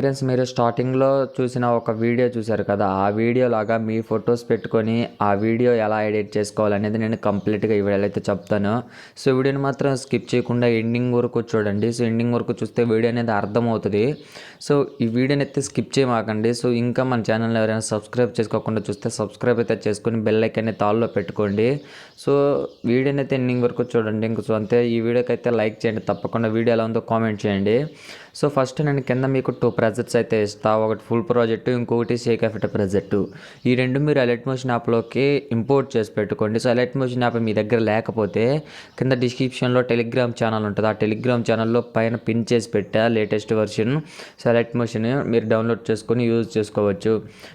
Friends, మీరు స్టార్టింగ్లో చూసిన ఒక వీడియో చూశారు కదా, ఆ వీడియో లాగా మీ ఫొటోస్ పెట్టుకొని ఆ వీడియో ఎలా ఎడిట్ చేసుకోవాలనేది నేను కంప్లీట్గా ఈ వీడియోలో అయితే చెప్తాను. సో వీడియోని మాత్రం స్కిప్ చేయకుండా ఎండింగ్ వరకు చూడండి. సో ఎండింగ్ వరకు చూస్తే వీడియో అనేది అర్థమవుతుంది. సో ఈ వీడియోని అయితే స్కిప్ చేయమాకండి. సో ఇంకా మన ఛానల్ ఎవరైనా సబ్స్క్రైబ్ చేసుకోకుండా చూస్తే సబ్స్క్రైబ్ అయితే చేసుకొని బెల్ ఐకాన్ని తాల్లో పెట్టుకోండి. సో వీడియోని అయితే ఎండింగ్ వరకు చూడండి. ఇంక సో అంతే, ఈ వీడియోకి అయితే లైక్ చేయండి, తప్పకుండా వీడియో ఎలా ఉందో కామెంట్ చేయండి. సో ఫస్ట్ నేను కింద మీకు 2 ప్రాజెక్ట్స్ అయితే ఇస్తా. ఒకటి ఫుల్ ప్రాజెక్టు, ఇంకొకటి షేక్ ఎఫెక్ట్ ప్రాజెక్టు. ఈ రెండు మీరు అలర్ట్ మోషన్ యాప్లోకి ఇంపోర్ట్ చేసి పెట్టుకోండి. సో అలర్ట్ మోషన్ యాప్ మీ దగ్గర లేకపోతే కింద డిస్క్రిప్షన్లో టెలిగ్రామ్ ఛానల్ ఉంటుంది. ఆ టెలిగ్రామ్ ఛానల్లో పైన పిన్ చేసి పెట్టా latest version. So alert motion మీరు డౌన్లోడ్ చేసుకొని యూజ్ చేసుకోవచ్చు.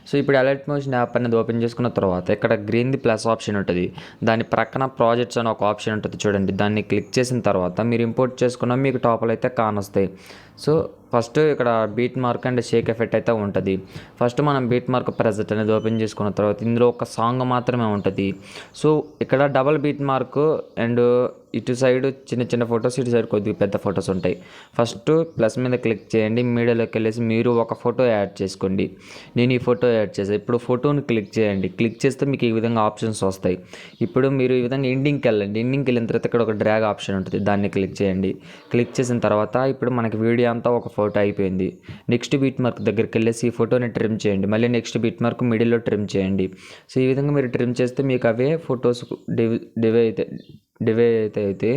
సో ఇప్పుడు అలర్ట్ మోషన్ యాప్ అనేది ఓపెన్ చేసుకున్న తర్వాత ఇక్కడ గ్రీన్ది ప్లస్ ఆప్షన్ ఉంటుంది. దాని ప్రక్కన ప్రాజెక్ట్స్ అని ఒక ఆప్షన్ ఉంటుంది చూడండి. దాన్ని క్లిక్ చేసిన తర్వాత మీరు ఇంపోర్ట్ చేసుకున్న మీకు టాప్లో అయితే కానొస్తాయి. సో ఫస్ట్ ఇక్కడ beat mark and Sheikh effect అయితే ఉంటుంది. ఫస్ట్ మనం బీట్ మార్క్ ప్రెజెంట్ అనేది ఓపెన్ చేసుకున్న తర్వాత ఇందులో ఒక సాంగ్ మాత్రమే ఉంటుంది. సో ఇక్కడ డబల్ బీట్ మార్క్ అండ్ ఇటు సైడ్ చిన్న చిన్న ఫొటోస్, ఇటు సైడ్ కొద్దిగా పెద్ద ఫొటోస్ ఉంటాయి. ఫస్ట్ ప్లస్ మీద క్లిక్ చేయండి. మీడియాలోకి వెళ్ళేసి మీరు ఒక ఫోటో యాడ్ చేసుకోండి. నేను ఈ ఫోటో యాడ్ చేసాను. ఇప్పుడు ఫోటోని క్లిక్ చేయండి. క్లిక్ చేస్తే మీకు ఈ విధంగా ఆప్షన్స్ వస్తాయి. ఇప్పుడు మీరు ఈ విధంగా ఎండింగ్కి వెళ్ళండి. ఎండింగ్కి వెళ్ళిన తర్వాత ఇక్కడ ఒక డ్రాగ్ ఆప్షన్ ఉంటుంది. దాన్ని క్లిక్ చేయండి. క్లిక్ చేసిన తర్వాత ఇప్పుడు మనకి వీడియో అంతా ఒక ఫోటో అయిపోయింది. నెక్స్ట్ బీట్ మార్క్ దగ్గరికి వెళ్ళేసి ఈ ఫోటోని ట్రిమ్ చేయండి. మళ్ళీ నెక్స్ట్ బీట్ మార్క్ మిడిల్లో ట్రిమ్ చేయండి. సో ఈ విధంగా మీరు ట్రిమ్ చేస్తే మీకు అవే ఫొటోస్ డివే అయితే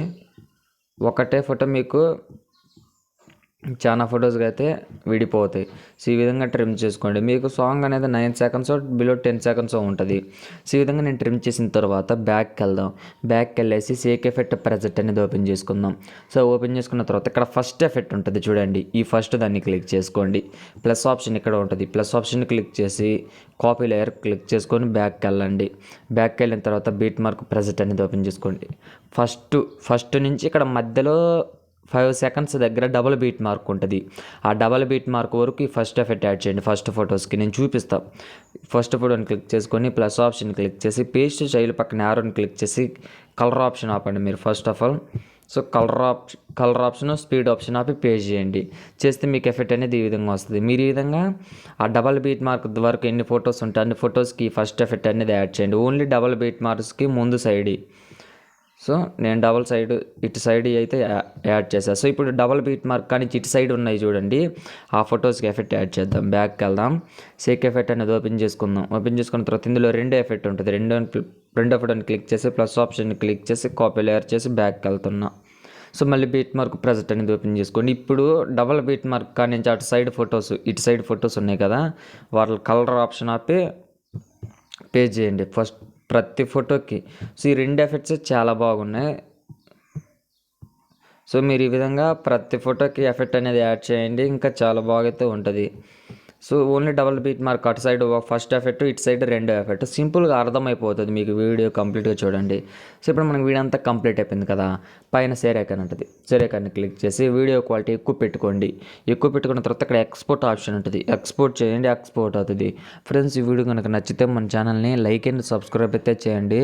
ఒకటే ఫోటో మీకు చాలా ఫొటోస్గా అయితే విడిపోతాయి. సో ఈ విధంగా ట్రిమ్ చేసుకోండి. మీకు సాంగ్ అనేది 9 సెకండ్స్ బిలో 10 సెకండ్స్ ఉంటుంది. సో ఈ విధంగా నేను ట్రిమ్ చేసిన తర్వాత బ్యాక్కి వెళ్దాం. బ్యాక్కి వెళ్ళేసి షేక్ ఎఫెక్ట్ ప్రెజెంట్ అనేది ఓపెన్ చేసుకుందాం. సో ఓపెన్ చేసుకున్న తర్వాత ఇక్కడ ఫస్ట్ ఎఫెక్ట్ ఉంటుంది చూడండి. ఈ ఫస్ట్ దాన్ని క్లిక్ చేసుకోండి. ప్లస్ ఆప్షన్ ఇక్కడ ఉంటుంది. ప్లస్ ఆప్షన్ క్లిక్ చేసి కాపీ లేయర్ క్లిక్ చేసుకొని బ్యాక్కి వెళ్ళండి. బ్యాక్కి వెళ్ళిన తర్వాత బీట్ మార్క్ ప్రెజెంట్ అనేది ఓపెన్ చేసుకోండి. ఫస్ట్ నుంచి ఇక్కడ మధ్యలో 5 సెకండ్స్ దగ్గర డబుల్ బీట్ మార్క్ ఉంటుంది. ఆ డబుల్ బీట్ మార్క్ వరకు ఈ ఫస్ట్ ఎఫెక్ట్ యాడ్ చేయండి. ఫస్ట్ ఫొటోస్కి నేను చూపిస్తాను. ఫస్ట్ ఫోటోని క్లిక్ చేసుకొని ప్లస్ ఆప్షన్ క్లిక్ చేసి పేస్ట్ స్టైల్ పక్కన యారోని క్లిక్ చేసి కలర్ ఆప్షన్ ఆపండి మీరు first of all. So colour option speed option ఆపి పే చేయండి. చేస్తే మీకు ఎఫెక్ట్ అనేది ఈ విధంగా వస్తుంది. మీరు ఈ విధంగా ఆ డబల్ బీట్ మార్క్ వరకు ఎన్ని ఫొటోస్ ఉంటాయి అన్ని ఫొటోస్కి ఫస్ట్ ఎఫెక్ట్ అనేది యాడ్ చేయండి. ఓన్లీ డబల్ బీట్ మార్క్స్కి ముందు సైడ్. సో నేను డబల్ సైడ్ ఇటు సైడ్ అయితే యాడ్ చేశాను. సో ఇప్పుడు డబల్ బీట్ మార్క్ కానీ ఇటు సైడ్ ఉన్నాయి చూడండి, ఆ ఫొటోస్కి ఎఫెక్ట్ యాడ్ చేద్దాం. బ్యాక్కి వెళ్దాం. షేక్ ఎఫెక్ట్ అనేది ఓపెన్ చేసుకుందాం. ఓపెన్ చేసుకున్న తర్వాత ఇందులో రెండో ఎఫెక్ట్ ఉంటుంది. రెండో ఫోటోని క్లిక్ చేసి ప్లస్ ఆప్షన్ క్లిక్ చేసి కాపీ లేయర్ చేసి బ్యాక్కి వెళ్తున్నా. సో మళ్ళీ బీట్ మార్క్ ప్రెజెంట్ అనేది ఓపెన్ చేసుకోండి. ఇప్పుడు డబల్ బీట్ మార్క్ కానీ నుంచి అటు సైడ్ ఫొటోస్ ఇటు సైడ్ ఫొటోస్ ఉన్నాయి కదా, వాళ్ళ కలర్ ఆప్షన్ ఆపి పే చేయండి ఫస్ట్ ప్రతి ఫోటోకి. సో ఈ రెండు ఎఫెక్ట్స్ చాలా బాగున్నాయి. సో మీరు ఈ విధంగా ప్రతి ఫోటోకి ఎఫెక్ట్ అనేది యాడ్ చేయండి. ఇంకా చాలా బాగా అయితే ఉంటుంది. So only double beat mark అటు సైడ్ ఫస్ట్ ఎఫెక్ట్, ఇటు సైడ్ రెండో ఎఫెక్ట్. సింపుల్గా అర్థమైపోతుంది మీకు. వీడియో కంప్లీట్గా చూడండి. సో ఇప్పుడు మనకి వీడియో అంతా కంప్లీట్ అయిపోయింది కదా, పైన షేర్ ఐకాన్ ఉంటుంది. షేర్ ఐకాన్ని క్లిక్ చేసి వీడియో క్వాలిటీ ఎక్కువ పెట్టుకోండి. ఎక్కువ పెట్టుకున్న తర్వాత ఇక్కడ ఎక్స్పోర్ట్ ఆప్షన్ ఉంటుంది. ఎక్స్పోర్ట్ చేయండి, ఎక్స్పోర్ట్ అవుతుంది. ఫ్రెండ్స్, ఈ వీడియో కనుక నచ్చితే మన ఛానల్ని లైక్ అండ్ సబ్స్క్రైబ్ అయితే చేయండి.